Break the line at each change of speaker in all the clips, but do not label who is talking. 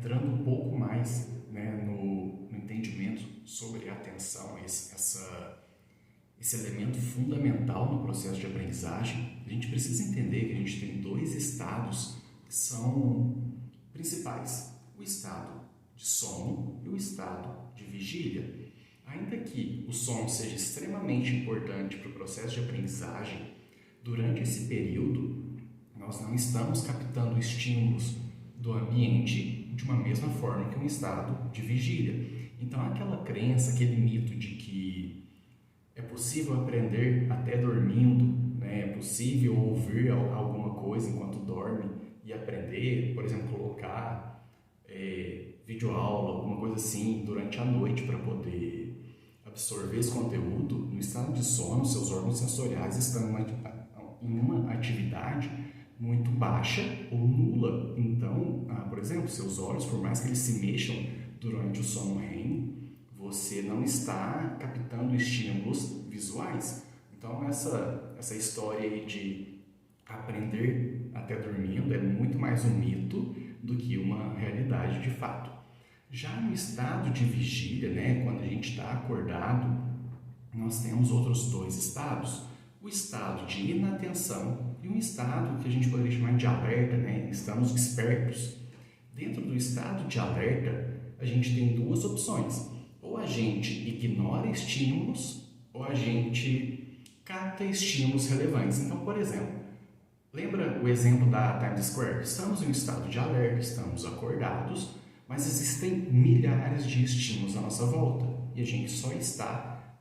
entrando um pouco mais, né, no entendimento sobre a atenção, esse elemento fundamental no processo de aprendizagem, a gente precisa entender que a gente tem dois estados que são principais: o estado de sono e o estado de vigília. Ainda que o sono seja extremamente importante para o processo de aprendizagem, durante esse período nós não estamos captando estímulos do ambiente de uma mesma forma que um estado de vigília. Então, aquela crença, aquele mito de que é possível aprender até dormindo, né? É possível ouvir alguma coisa enquanto dorme e aprender, por exemplo, colocar videoaula, alguma coisa assim, durante a noite para poder absorver esse conteúdo. No estado de sono, seus órgãos sensoriais estão em uma atividade muito baixa ou nula. Então, por exemplo, seus olhos, por mais que eles se mexam durante o sono REM, você não está captando estímulos visuais. Então, essa história aí de aprender até dormindo é muito mais um mito do que uma realidade de fato. Já no estado de vigília, né, quando a gente está acordado, nós temos outros dois estados: o estado de inatenção e um estado que a gente poderia chamar de alerta, né? Estamos despertos. Dentro do estado de alerta, a gente tem duas opções: ou a gente ignora estímulos, ou a gente capta estímulos relevantes. Então, por exemplo, lembra o exemplo da Times Square? Estamos em um estado de alerta, estamos acordados, mas existem milhares de estímulos à nossa volta e a gente só está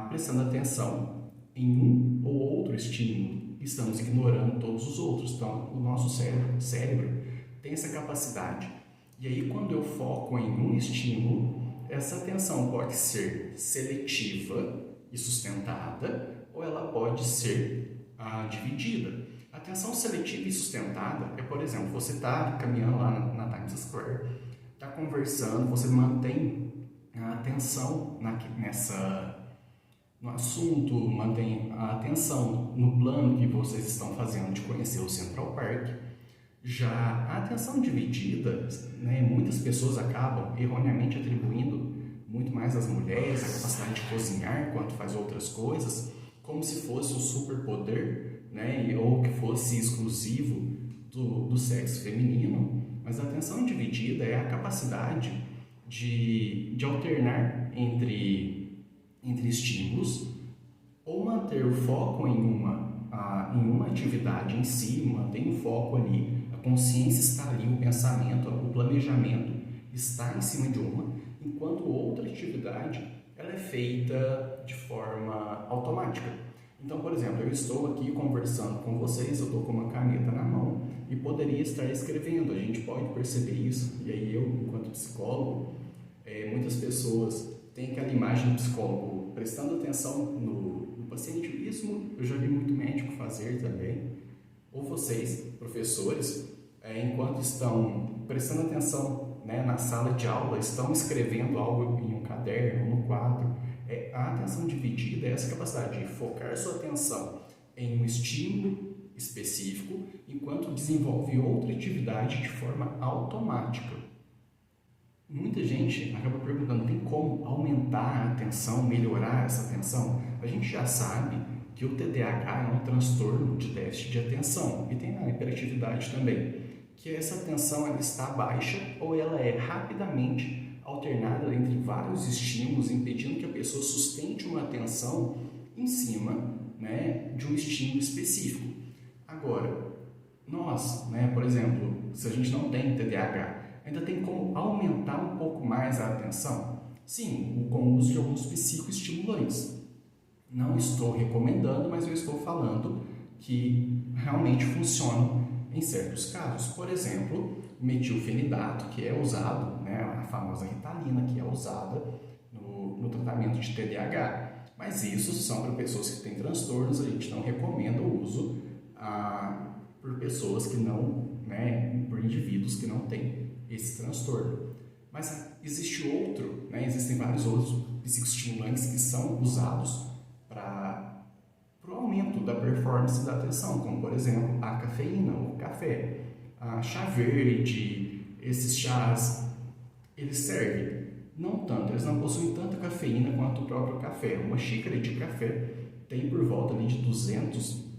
prestando atenção em um ou outro estímulo, estamos ignorando todos os outros. Então, o nosso cérebro tem essa capacidade. E aí, quando eu foco em um estímulo, essa atenção pode ser seletiva e sustentada, ou ela pode ser dividida. A atenção seletiva e sustentada é, por exemplo, você está caminhando lá na Times Square, está conversando, você mantém a atenção no assunto, mantém a atenção no plano que vocês estão fazendo de conhecer o Central Park. Já a atenção dividida, né, muitas pessoas acabam erroneamente atribuindo muito mais às mulheres a capacidade de cozinhar quanto faz outras coisas, como se fosse um superpoder, né, ou que fosse exclusivo do sexo feminino. Mas a atenção dividida é a capacidade de alternar entre estímulos, ou manter o foco em uma atividade em si, mantém o foco ali, a consciência está ali, o pensamento, o planejamento está em cima de uma, enquanto outra atividade ela é feita de forma automática. Então, por exemplo, eu estou aqui conversando com vocês, eu estou com uma caneta na mão e poderia estar escrevendo, a gente pode perceber isso. E aí eu, enquanto psicólogo, muitas pessoas têm aquela imagem do psicólogo prestando atenção no paciente. Isso eu já vi muito médico fazer também. Ou vocês, professores, enquanto estão prestando atenção, né, na sala de aula, estão escrevendo algo em um caderno ou no quadro. A atenção dividida é essa capacidade de focar sua atenção em um estímulo específico, enquanto desenvolve outra atividade de forma automática. Muita gente acaba perguntando: tem como aumentar a atenção, melhorar essa atenção? A gente já sabe que o TDAH é um transtorno de déficit de atenção e tem a hiperatividade também, que essa atenção ela está baixa ou ela é rapidamente alternada entre vários estímulos, impedindo que a pessoa sustente uma atenção em cima, né, de um estímulo específico. Agora, nós, né, por exemplo, se a gente não tem TDAH, ainda tem como aumentar um pouco mais a atenção? Sim, com o uso de alguns psicoestimulantes. Não estou recomendando, mas eu estou falando que realmente funcionam em certos casos. Por exemplo, o metilfenidato, que é usado, né, a famosa Ritalina, que é usada no tratamento de TDAH. Mas isso são para pessoas que têm transtornos, a gente não recomenda o uso por pessoas que não, né, por indivíduos que não têm esse transtorno. Mas existe outro, né, existem vários outros psicoestimulantes que são usados para o aumento da performance da atenção, como por exemplo a cafeína, o café, a chá verde, esses chás, eles servem? Não tanto, eles não possuem tanta cafeína quanto o próprio café. Uma xícara de café tem por volta ali de 200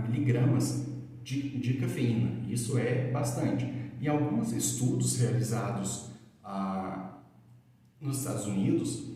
miligramas de cafeína. Isso é bastante. E alguns estudos realizados nos Estados Unidos,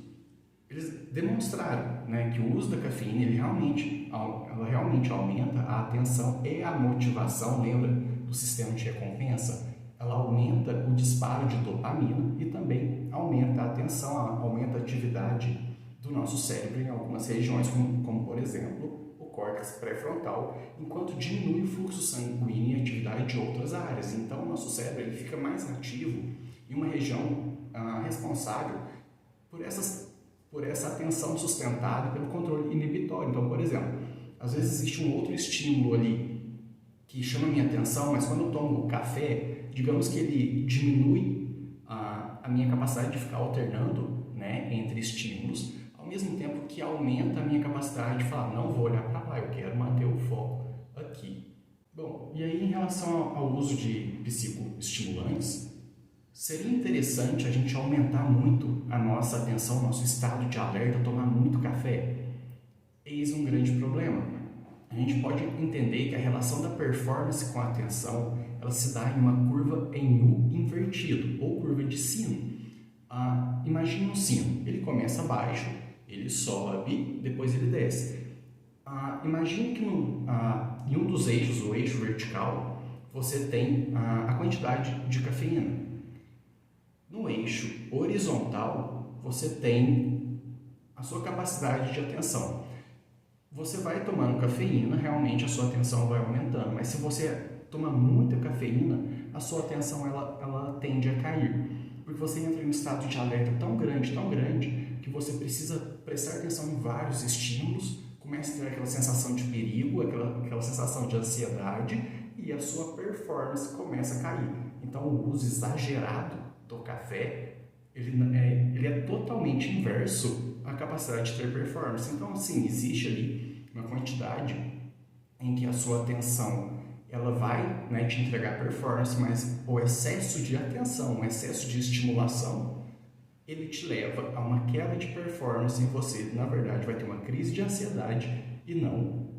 eles demonstraram, né, que o uso da cafeína ela realmente aumenta a atenção e a motivação, lembra do sistema de recompensa? Ela aumenta o disparo de dopamina e também aumenta a atenção, aumenta a atividade do nosso cérebro em algumas regiões, como por exemplo, o córtex pré-frontal, enquanto diminui o fluxo sanguíneo e a atividade de outras áreas. Então, o nosso cérebro ele fica mais ativo em uma região responsável por essa atenção sustentada pelo controle inibitório. Então, por exemplo, às vezes existe um outro estímulo ali que chama a minha atenção, mas quando eu tomo café, digamos que ele diminui a minha capacidade de ficar alternando, né, entre estímulos, ao mesmo tempo que aumenta a minha capacidade de falar, não vou olhar para lá, eu quero manter o foco aqui. Bom, e aí em relação ao uso de psicoestimulantes, seria interessante a gente aumentar muito a nossa atenção, nosso estado de alerta, tomar muito café? Eis um grande problema. A gente pode entender que a relação da performance com a atenção, ela se dá em uma curva em U invertido, ou curva de sino. Imagine um sino, ele começa baixo, ele sobe, depois ele desce. Imagine que em um dos eixos, o eixo vertical, você tem a quantidade de cafeína. No eixo horizontal, você tem a sua capacidade de atenção. Você vai tomando cafeína, realmente a sua atenção vai aumentando, mas se você toma muita cafeína, a sua atenção ela tende a cair, porque você entra em um estado de alerta tão grande, que você precisa prestar atenção em vários estímulos, começa a ter aquela sensação de perigo, aquela sensação de ansiedade, e a sua performance começa a cair. Então, o uso exagerado do café, ele é totalmente inverso à capacidade de ter performance. Então, sim, existe ali uma quantidade em que a sua atenção ela vai, né, te entregar performance, mas o excesso de atenção, o excesso de estimulação, ele te leva a uma queda de performance e você, na verdade, vai ter uma crise de ansiedade e não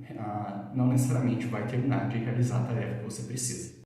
necessariamente vai terminar de realizar a tarefa que você precisa.